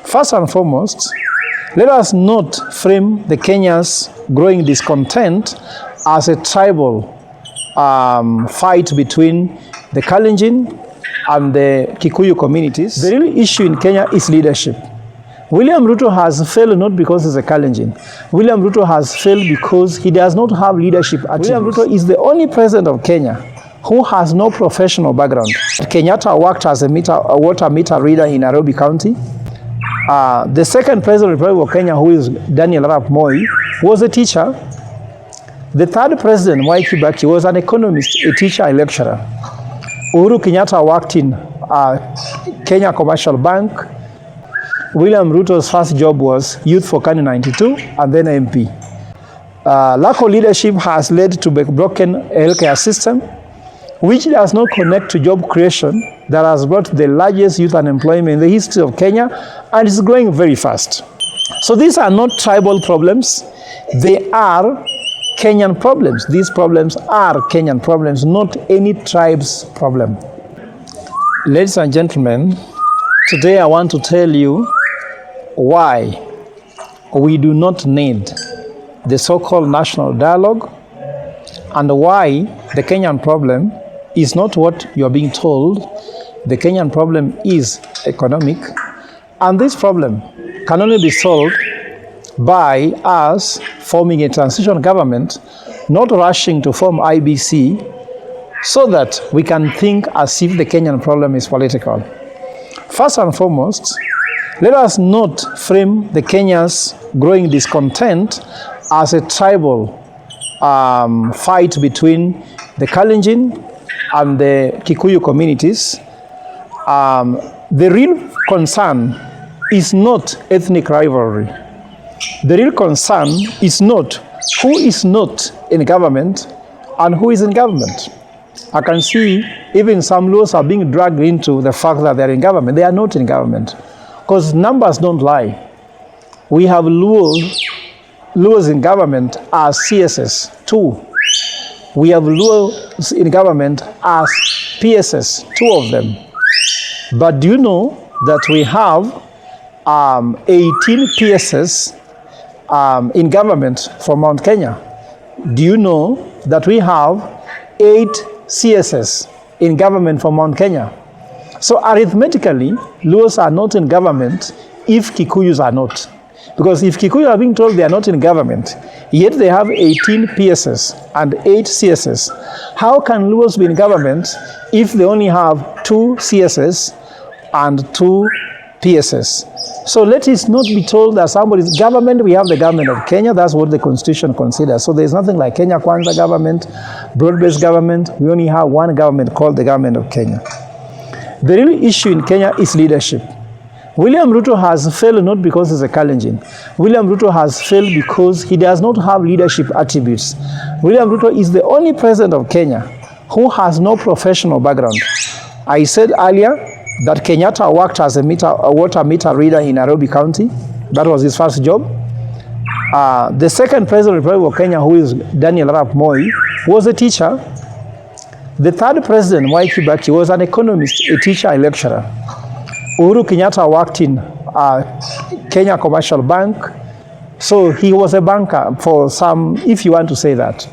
First and foremost, let us not frame the Kenya's growing discontent as a tribal fight between the Kalenjin and the Kikuyu communities. The real issue in Kenya is leadership. William Ruto has failed not because he's a Kalenjin. William Ruto has failed because he does not have leadership attributes. William Ruto is the only president of Kenya who has no professional background. Kenyatta worked as a water meter reader in Nairobi County. The second president of the Republic of Kenya, who is Daniel Arap Moi, was a teacher. The third president, Mwai Kibaki, was an economist, a teacher, a lecturer. Uhuru Kenyatta worked in Kenya Commercial Bank. William Ruto's first job was Youth for Kanu 92 and then MP. Lack of leadership has led to a broken healthcare system, which does not connect to job creation that has brought the largest youth unemployment in the history of Kenya, and is growing very fast. So these are not tribal problems, they are Kenyan problems. These problems are Kenyan problems, not any tribe's problem. Ladies and gentlemen, today I want to tell you why we do not need the so-called national dialogue, and why the Kenyan problem is not what you are being told. The Kenyan problem is economic, and this problem can only be solved by us forming a transition government, not rushing to form IBC, so that we can think as if the Kenyan problem is political. First and foremost, let us not frame the Kenya's growing discontent as a tribal fight between the Kalenjin and the Kikuyu communities. The real concern is not ethnic rivalry. The real concern is not who is not in government and who is in government. I can see even some Luos are being dragged into the fact that they're in government. They are not in government, because numbers don't lie. We have Luos in government as CSS, 2. We have Luos in government as PSS, 2 of them. But do you know that we have 18 PSS in government for Mount Kenya? Do you know that we have 8 CSS in government for Mount Kenya? So arithmetically, Luos are not in government if Kikuyus are not. Because if Kikuyu are being told they are not in government, yet they have 18 PSS and 8 CSS, how can Luos be in government if they only have 2 CSS and 2 PSS? So let us not be told that somebody's government. We have the government of Kenya. That's what the constitution considers. So there's nothing like Kenya Kwanza government, broad-based government. We only have one government called the government of Kenya. The real issue in Kenya is leadership. William Ruto has failed not because he's a Kalenjin. William Ruto has failed because he does not have leadership attributes. William Ruto is the only president of Kenya who has no professional background. I said earlier that Kenyatta worked as a water meter reader in Nairobi County. That was his first job. The second president of the Republic of Kenya, who is Daniel Arap Moi, was a teacher. The third president, Mwai Kibaki, was an economist, a teacher, a lecturer. Uhuru Kenyatta worked in Kenya Commercial Bank. So he was a banker for some, if you want to say that.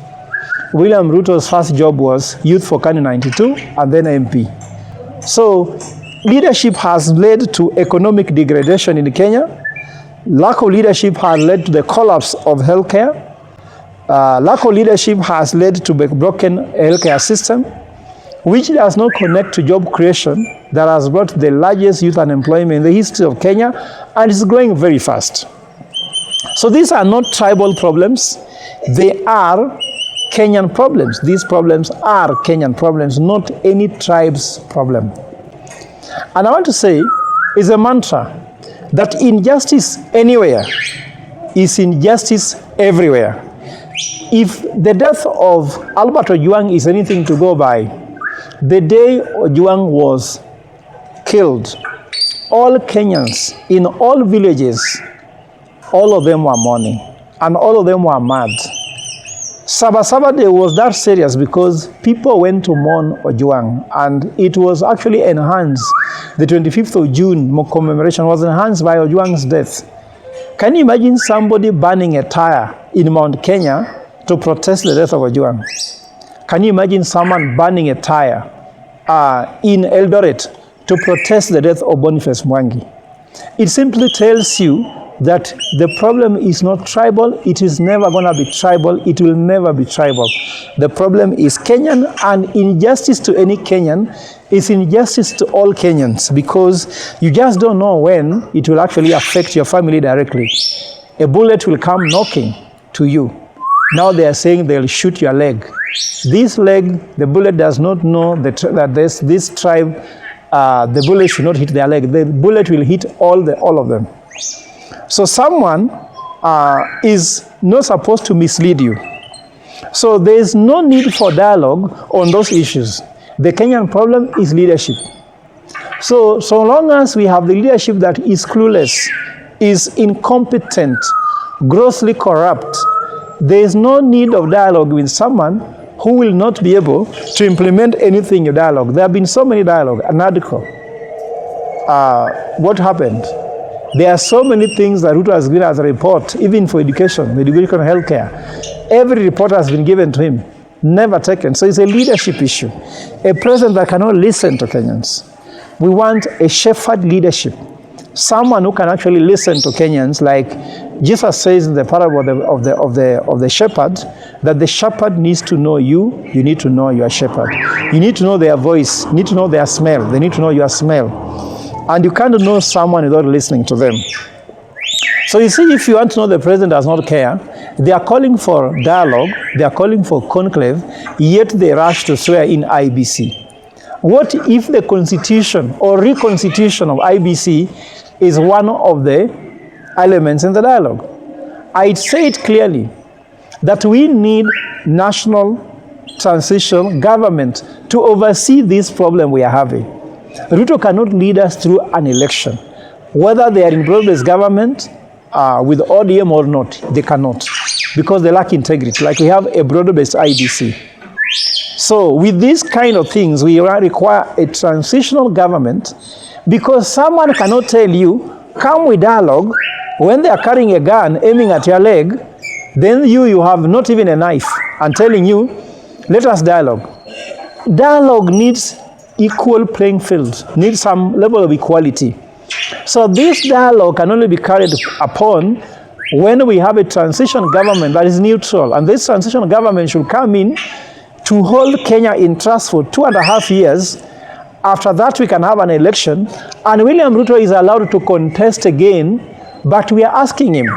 William Ruto's first job was Youth for Kanu 92 and then MP. So leadership has led to economic degradation in Kenya. Lack of leadership has led to the collapse of healthcare. Lack of leadership has led to a broken healthcare system, which does not connect to job creation that has brought the largest youth unemployment in the history of Kenya, and is growing very fast. So these are not tribal problems, they are Kenyan problems. These problems are Kenyan problems, not any tribe's problem. And I want to say, it's a mantra that injustice anywhere is injustice everywhere. If the death of Albert Ojwang is anything to go by, the day Ojwang was killed, all Kenyans in all villages, all of them were mourning, and all of them were mad. Sabasaba Day was that serious because people went to mourn Ojwang, and it was actually enhanced. The 25th of June commemoration was enhanced by Ojwang's death. Can you imagine somebody burning a tire in Mount Kenya to protest the death of Ojwang? Can you imagine someone burning a tire in Eldoret to protest the death of Boniface Mwangi? It simply tells you that the problem is not tribal. It is never going to be tribal. It will never be tribal. The problem is Kenyan, and injustice to any Kenyan is injustice to all Kenyans, because you just don't know when it will actually affect your family directly. A bullet will come knocking to you. Now they are saying they'll shoot your leg. This leg, the bullet does not know that this tribe, the bullet should not hit their leg. The bullet will hit all of them. So someone is not supposed to mislead you. So there is no need for dialogue on those issues. The Kenyan problem is leadership. So long as we have the leadership that is clueless, is incompetent, grossly corrupt, there is no need of dialogue with someone who will not be able to implement anything in dialogue. There have been so many dialogue. An article. What happened? There are so many things that Ruto has given as a report, even for education, medical healthcare. Every report has been given to him, never taken. So it's a leadership issue. A president that cannot listen to Kenyans. We want a shepherd leadership. Someone who can actually listen to Kenyans, like Jesus says in the parable of the shepherd, that the shepherd needs to know you. You need to know your shepherd. You need to know their voice. You need to know their smell. They need to know your smell. And you can't know someone without listening to them. So you see, if you want to know the president does not care, they are calling for dialogue, they are calling for conclave, yet they rush to swear in IBC. What if the constitution or reconstitution of IBC is one of the elements in the dialogue? I'd say it clearly that we need national transition government to oversee this problem we are having. Ruto cannot lead us through an election. Whether they are in broad-based government with ODM or not, they cannot, because they lack integrity. Like we have a broad-based IBC. So with these kind of things, we require a transitional government, because someone cannot tell you, come with dialogue, when they are carrying a gun aiming at your leg, then you have not even a knife, and telling you, let us dialogue. Dialogue needs equal playing field, needs some level of equality. So this dialogue can only be carried upon when we have a transition government that is neutral. And this transition government should come in to hold Kenya in trust for 2.5 years. After that, we can have an election. And William Ruto is allowed to contest again, but we are asking him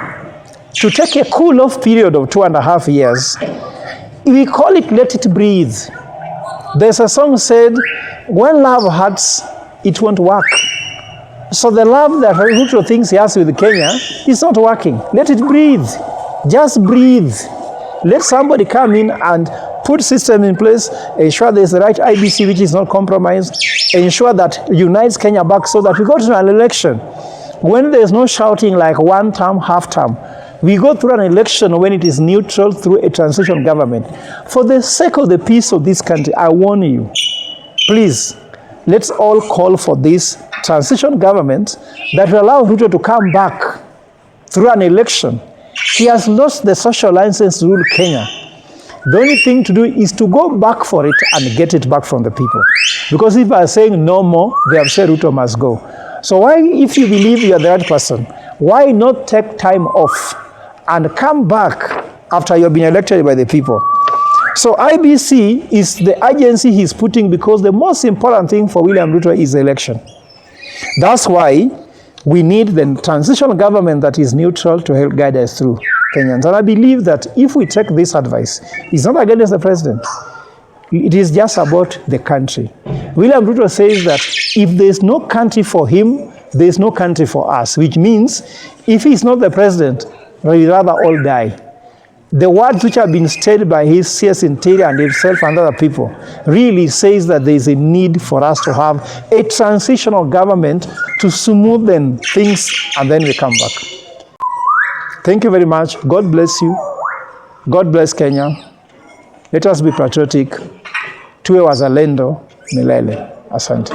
to take a cool-off period of 2.5 years. We call it let it breathe. There's a song said, when love hurts, it won't work. So the love that Ruto thinks he has with Kenya is not working. Let it breathe. Just breathe. Let somebody come in and put system in place, ensure there's the right IBC which is not compromised, ensure that unites Kenya back so that we go to an election. When there's no shouting like one term, half term, we go through an election when it is neutral through a transition government. For the sake of the peace of this country, I warn you, please, let's all call for this transition government that will allow Ruto to come back through an election. He has lost the social license to rule Kenya. The only thing to do is to go back for it and get it back from the people. Because if I are saying no more, they have said Ruto must go. So why, if you believe you are the right person, why not take time off and come back after you have been elected by the people? So IBC is the agency he's putting, because the most important thing for William Ruto is the election. That's why we need the transitional government that is neutral to help guide us through Kenyans. And I believe that if we take this advice, it's not against the president. It is just about the country. William Ruto says that if there's no country for him, there's no country for us, which means if he's not the president, we'd rather all die. The words which have been stated by his CS Interior and himself and other people really says that there is a need for us to have a transitional government to smoothen things, and then we come back. Thank you very much. God bless you. God bless Kenya. Let us be patriotic. Tuwe wazalendo milele. Asante.